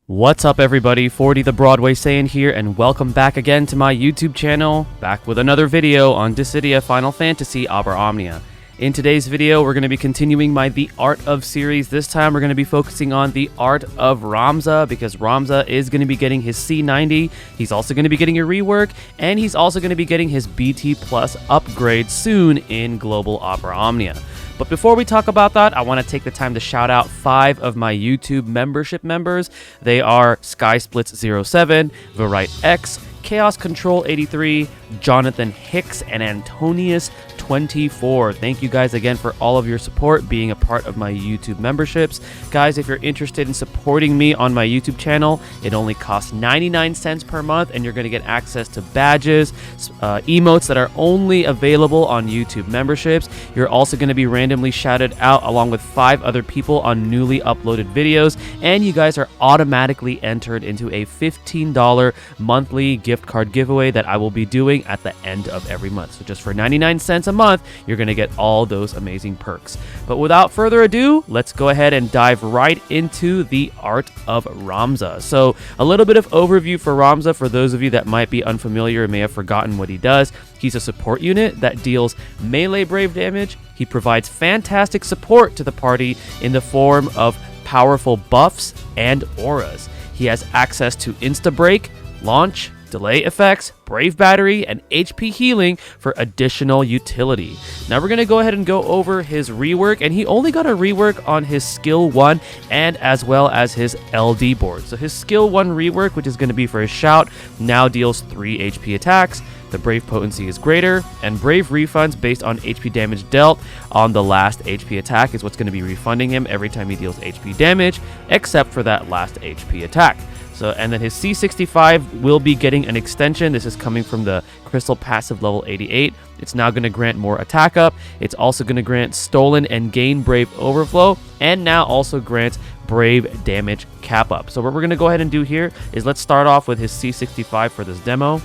What's up everybody, 40 the Broadway Saiyan here, and welcome back again to my YouTube channel, back with another video on Dissidia Final Fantasy Opera Omnia. In today's video, we're going to be continuing my The Art of series. This time we're going to be focusing on The Art of Ramza, because Ramza is going to be getting his C90, he's also going to be getting a rework, and he's also going to be getting his BT Plus upgrade soon in Global Opera Omnia. But before we talk about that, I want to take the time to shout out 5 of my YouTube membership members. They are SkySplits07, Verite X, Chaos Control 83, Jonathan Hicks, and Antonius24. Thank you guys again for all of your support, being a part of my YouTube memberships. Guys, if you're interested in supporting me on my YouTube channel, it only costs 99 cents per month, and you're going to get access to badges, emotes that are only available on YouTube memberships. You're also going to be randomly shouted out along with 5 other people on newly uploaded videos, and you guys are automatically entered into a $15 monthly gift card giveaway that I will be doing at the end of every month. So just for 99 cents a month, you're going to get all those amazing perks. But without further ado, let's go ahead and dive right into The Art of Ramza. So a little bit of overview for Ramza for those of you that might be unfamiliar and may have forgotten what he does. He's a support unit that deals melee brave damage. He provides fantastic support to the party in the form of powerful buffs and auras. He has access to Insta Break, Launch, delay effects, brave battery, and HP healing for additional utility. Now we're going to go ahead and go over his rework, and he only got a rework on his skill 1 and as well as his LD board. So his skill 1 rework, which is going to be for his shout, now deals 3 HP attacks. The brave potency is greater, and brave refunds based on HP damage dealt on the last HP attack is what's going to be refunding him every time he deals HP damage, except for that last HP attack. So, and then his C65 will be getting an extension. This is coming from the Crystal Passive level 88. It's now going to grant more attack up. It's also going to grant Stolen and Gain Brave Overflow, and now also grants Brave Damage Cap Up. So what we're going to go ahead and do here is let's start off with his C65 for this demo.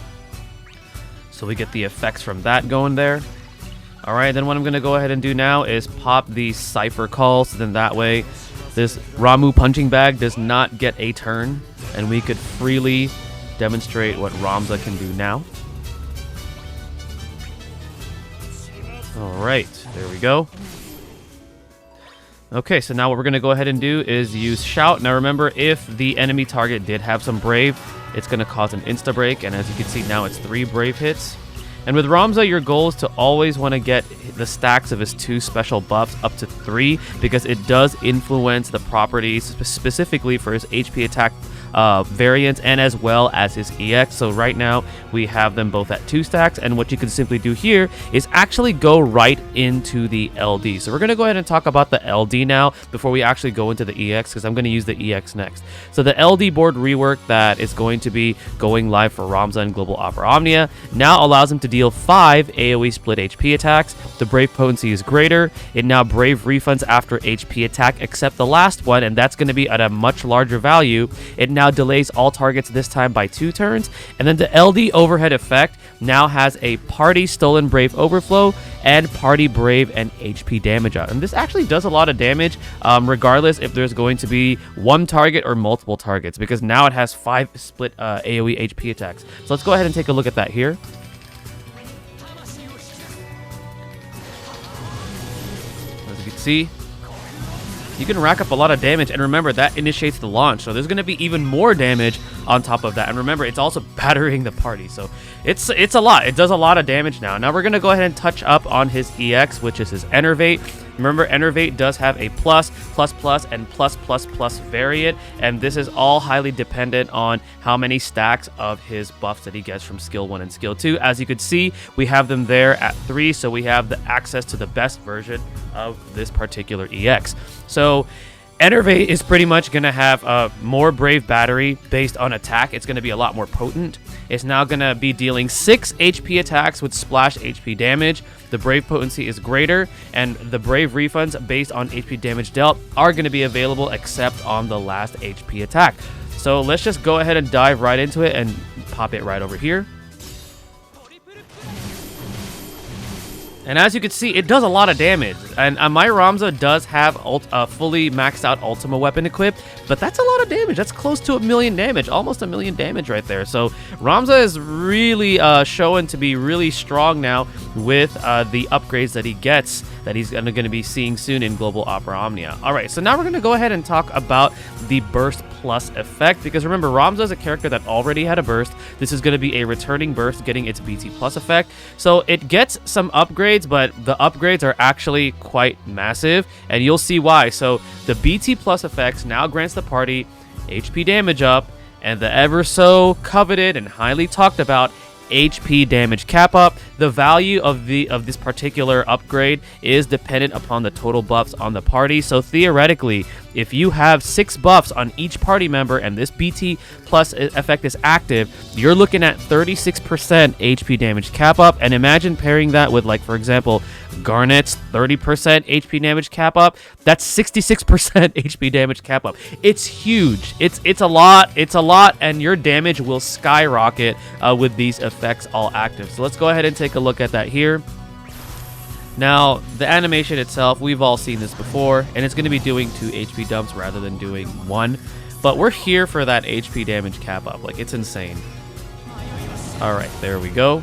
So we get the effects from that going there. All right, then what I'm going to go ahead and do now is pop the Cipher Call, so then that way this Ramu punching bag does not get a turn, and we could freely demonstrate what Ramza can do now. All right, there we go. Okay, so now what we're going to go ahead and do is use Shout. Now remember, if the enemy target did have some Brave, it's going to cause an Insta Break, and as you can see now, it's 3 Brave hits. And with Ramza, your goal is to always want to get the stacks of his 2 special buffs up to 3, because it does influence the properties specifically for his HP attack variants and as well as his EX. So right now we have them both at 2 stacks, and what you can simply do here is actually go right into the LD. So we're going to go ahead and talk about the LD now before we actually go into the EX, because I'm going to use the EX next. So the LD board rework that is going to be going live for Ramza and Global Opera Omnia now allows him to deal 5 AoE split HP attacks. The brave potency is greater. It now brave refunds after HP attack except the last one, and that's going to be at a much larger value. It now delays all targets, this time by 2 turns. And then the LD overhead effect now has a party stolen brave overflow and party brave and HP damage out. And this actually does a lot of damage regardless if there's going to be 1 target or multiple targets, because now it has 5 split AoE HP attacks. So let's go ahead and take a look at that here. As you can see, you can rack up a lot of damage, and remember that initiates the launch, so there's going to be even more damage on top of that. And remember, it's also battering the party, so it's a lot. It does a lot of damage now. Now we're going to go ahead and touch up on his EX, which is his Enervate. Remember, Enervate does have a plus, plus, plus, and plus, plus, plus variant, and this is all highly dependent on how many stacks of his buffs that he gets from skill 1 and skill 2. As you can see, we have them there at 3, so we have the access to the best version of this particular EX. So Enervate is pretty much going to have more brave battery based on attack. It's going to be a lot more potent. It's now going to be dealing 6 HP attacks with splash HP damage. The brave potency is greater, and the brave refunds based on HP damage dealt are going to be available except on the last HP attack. So let's just go ahead and dive right into it and pop it right over here. And as you can see, it does a lot of damage. And my Ramza does have fully maxed out Ultima weapon equipped, but that's a lot of damage. That's close to 1 million damage, almost 1 million damage right there. So Ramza is really showing to be really strong now with the upgrades that he gets, that he's going to be seeing soon in Global Opera Omnia. All right, so now we're going to go ahead and talk about the Burst Plus effect, because remember, Ramza is a character that already had a burst. This is going to be a returning burst getting its BT Plus effect. So it gets some upgrades, but the upgrades are actually quite massive, and you'll see why. So the BT Plus effects now grants the party HP damage up, and the ever so coveted and highly talked about HP damage cap up. The value of this particular upgrade is dependent upon the total buffs on the party. So theoretically, if you have 6 buffs on each party member and this BT Plus effect is active, you're looking at 36% HP damage cap up. And imagine pairing that with, like, for example, Garnet's 30% HP damage cap up. That's 66% HP damage cap up. It's huge. It's a lot. It's a lot, and your damage will skyrocket with these effects all active. So let's go ahead and take a look at that here. Now, the animation itself, we've all seen this before, and it's going to be doing 2 HP dumps rather than doing 1. But we're here for that HP damage cap up. Like, it's insane. All right, there we go.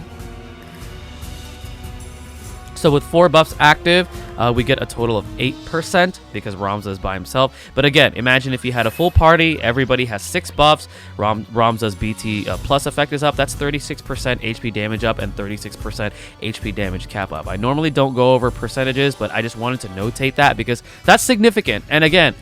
So with 4 buffs active, we get a total of 8% because Ramza is by himself. But again, imagine if you had a full party, everybody has 6 buffs, Ramza's BT Plus effect is up, that's 36% HP damage up and 36% HP damage cap up. I normally don't go over percentages, but I just wanted to notate that because that's significant. And again,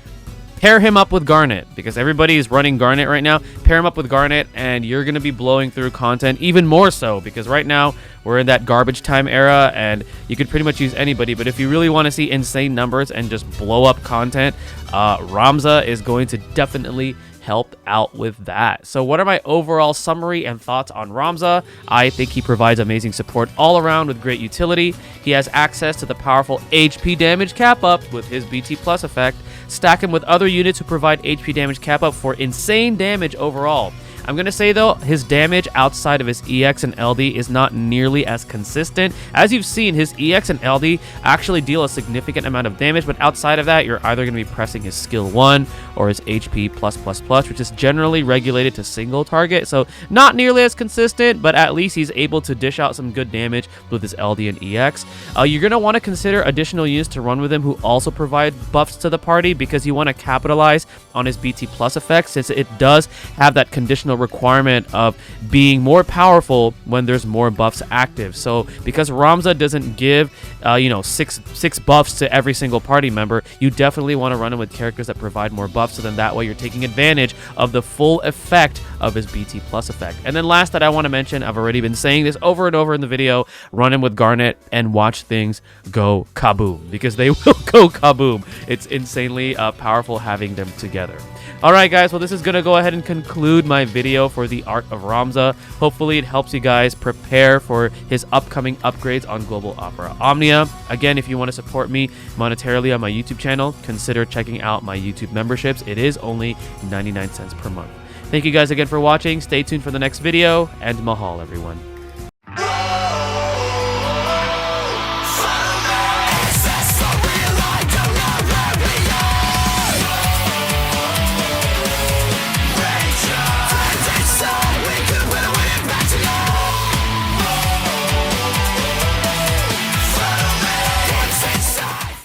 pair him up with Garnet, because everybody is running Garnet right now. Pair him up with Garnet, and you're going to be blowing through content even more so, because right now we're in that garbage time era, and you could pretty much use anybody. But if you really want to see insane numbers and just blow up content, Ramza is going to definitely help out with that. So what are my overall summary and thoughts on Ramza? I think he provides amazing support all around with great utility. He has access to the powerful HP damage cap up with his BT Plus effect. Stack him with other units who provide HP damage cap up for insane damage overall. I'm going to say, though, his damage outside of his EX and LD is not nearly as consistent. As you've seen, his EX and LD actually deal a significant amount of damage, but outside of that, you're either going to be pressing his skill 1 or his HP plus, which is generally regulated to single target. So not nearly as consistent, but at least he's able to dish out some good damage with his LD and EX. You're going to want to consider additional units to run with him who also provide buffs to the party, because you want to capitalize on his BT Plus effect, since it does have that conditional requirement of being more powerful when there's more buffs active. So because Ramza doesn't give six buffs to every single party member, you definitely want to run him with characters that provide more buffs, so then that way you're taking advantage of the full effect of his BT Plus effect. And then last that I want to mention, I've already been saying this over and over in the video, run him with Garnet and watch things go kaboom, because they will go kaboom. It's insanely powerful having them together. Alright guys, well this is going to go ahead and conclude my video for the Art of Ramza. Hopefully it helps you guys prepare for his upcoming upgrades on Global Opera Omnia. Again, if you want to support me monetarily on my YouTube channel, consider checking out my YouTube memberships. It is only 99 cents per month. Thank you guys again for watching. Stay tuned for the next video, and mahal everyone.